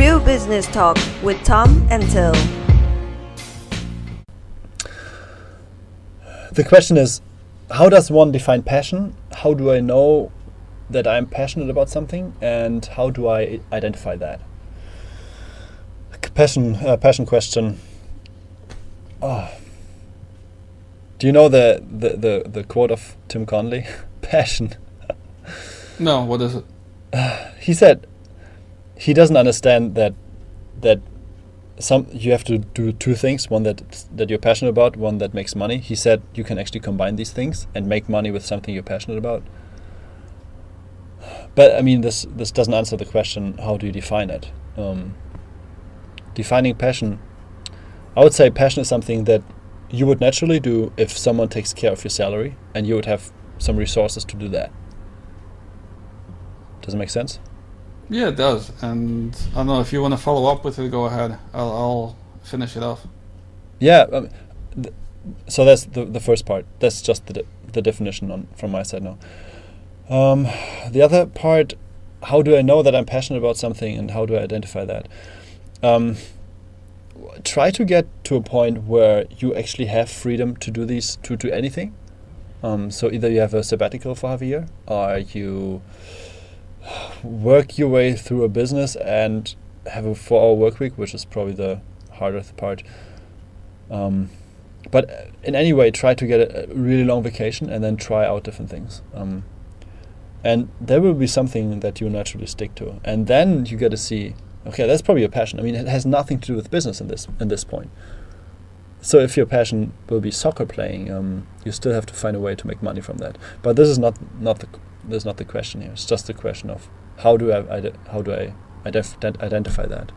Real Business Talk with Tom and Till. The question is, how does one define passion? How do I know that I'm passionate about something, and how do I identify that? Passion question. Oh. Do you know the quote of Tim Conley? Passion. No, what is it? He said he doesn't understand that you have to do two things, one that you're passionate about, one that makes money. He said you can actually combine these things and make money with something you're passionate about. But I mean, this doesn't answer the question, how do you define it? Defining passion, I would say passion is something that you would naturally do if someone takes care of your salary and you would have some resources to do that. Does it make sense? Yeah, it does. And I don't know, if you want to follow up with it, go ahead. I'll finish it off. Yeah. So that's the first part. That's just the definition from my side now. The other part, how do I know that I'm passionate about something, and how do I identify that? Try to get to a point where you actually have freedom to do anything. So either you have a sabbatical for half a year, or you work your way through a business and have a 4-hour work week, which is probably the harder part. But in any way, try to get a really long vacation and then try out different things. And there will be something that you naturally stick to. And then you get to see, okay, that's probably your passion. I mean, it has nothing to do with business in this point. So if your passion will be soccer playing, you still have to find a way to make money from that. But this is not the question here. It's just the question of how do I identify that.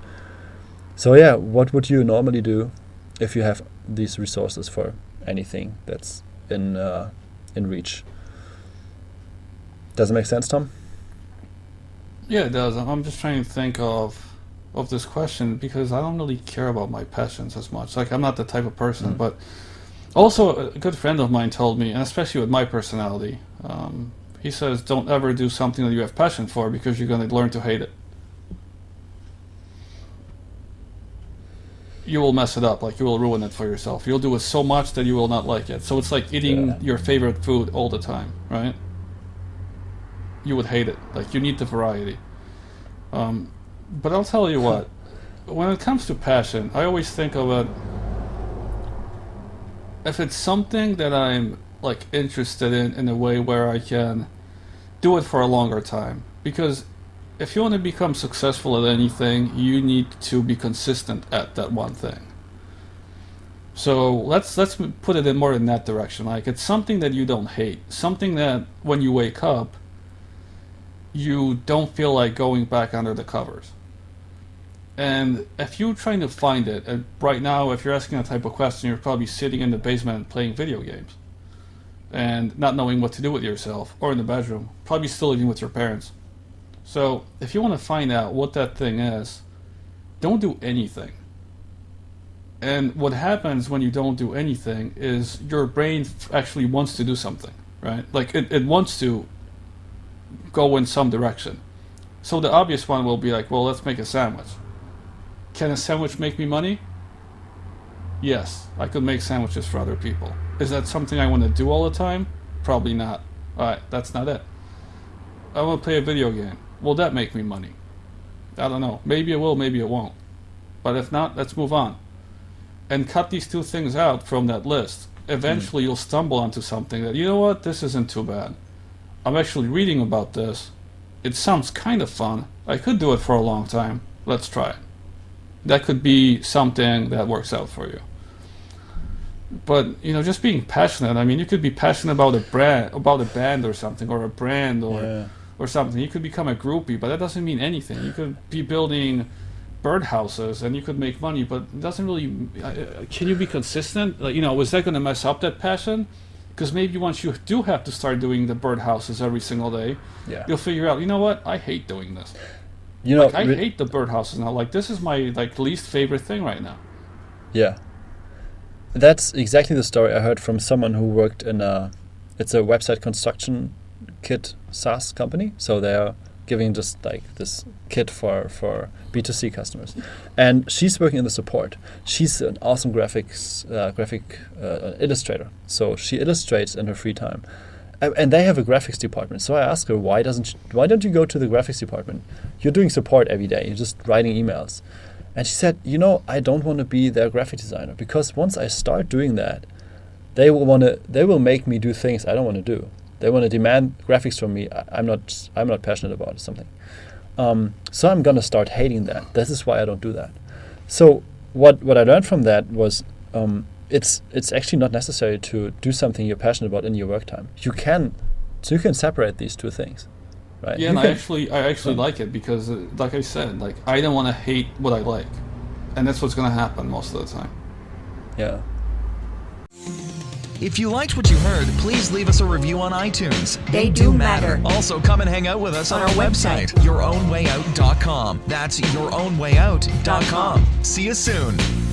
So yeah, what would you normally do if you have these resources for anything that's in reach? Does it make sense, Tom? Yeah, it does. I'm just trying to think of this question because I don't really care about my passions as much. Like, I'm not the type of person, but also a good friend of mine told me, and especially with my personality, he says, don't ever do something that you have passion for because you're going to learn to hate it. You will mess it up, like you will ruin it for yourself. You'll do it so much that you will not like it. So it's like eating your favorite food all the time, right? You would hate it. Like, you need the variety. But I'll tell you what, when it comes to passion, I always think of it, if it's something that I'm like interested in a way where I can do it for a longer time. Because if you want to become successful at anything, you need to be consistent at that one thing. So let's put it in more in that direction. Like, it's something that you don't hate, something that when you wake up, you don't feel like going back under the covers. And if you're trying to find it, and right now, if you're asking that type of question, you're probably sitting in the basement playing video games and not knowing what to do with yourself, or in the bedroom, probably still living with your parents. So if you want to find out what that thing is, don't do anything. And what happens when you don't do anything is your brain actually wants to do something, right? Like, it wants to go in some direction. So the obvious one will be like, well, let's make a sandwich. Can a sandwich make me money? Yes, I could make sandwiches for other people. Is that something I want to do all the time? Probably not. Alright, that's not it. I want to play a video game. Will that make me money? I don't know. Maybe it will, maybe it won't. But if not, let's move on. And cut these two things out from that list. Eventually you'll stumble onto something that, you know what, this isn't too bad. I'm actually reading about this. It sounds kind of fun. I could do it for a long time. Let's try it. That could be something that works out for you. But, just being passionate, I mean, you could be passionate about a band or something, or a brand, or something. You could become a groupie, but that doesn't mean anything. You could be building birdhouses and you could make money, but it doesn't really... can you be consistent? Like, is that going to mess up that passion? Because maybe once you do have to start doing the birdhouses every single day, you'll figure out, you know what, I hate doing this. I hate the birdhouses now. Like, this is my least favorite thing right now. Yeah. That's exactly the story I heard from someone who worked in it's a website construction kit SaaS company. So they're giving just like this kit for B2C customers, and she's working in the support. She's an awesome graphic illustrator, so she illustrates in her free time, and they have a graphics department. So I asked her, why don't you go to the graphics department? You're doing support every day. You're just writing emails. And she said, I don't want to be their graphic designer, because once I start doing that, they will make me do things I don't want to do. They want to demand graphics from me I'm not passionate about or something. So I'm gonna start hating that. This is why I don't do that. So what I learned from that was it's actually not necessary to do something you're passionate about in your work time. You can separate these two things. Right? Yeah, and I actually like it because, like I said, like I don't want to hate what I like, and that's what's going to happen most of the time. Yeah. If you liked what you heard, please leave us a review on iTunes. They do matter. Also, come and hang out with us on our website, yourownwayout.com. That's yourownwayout.com. See you soon.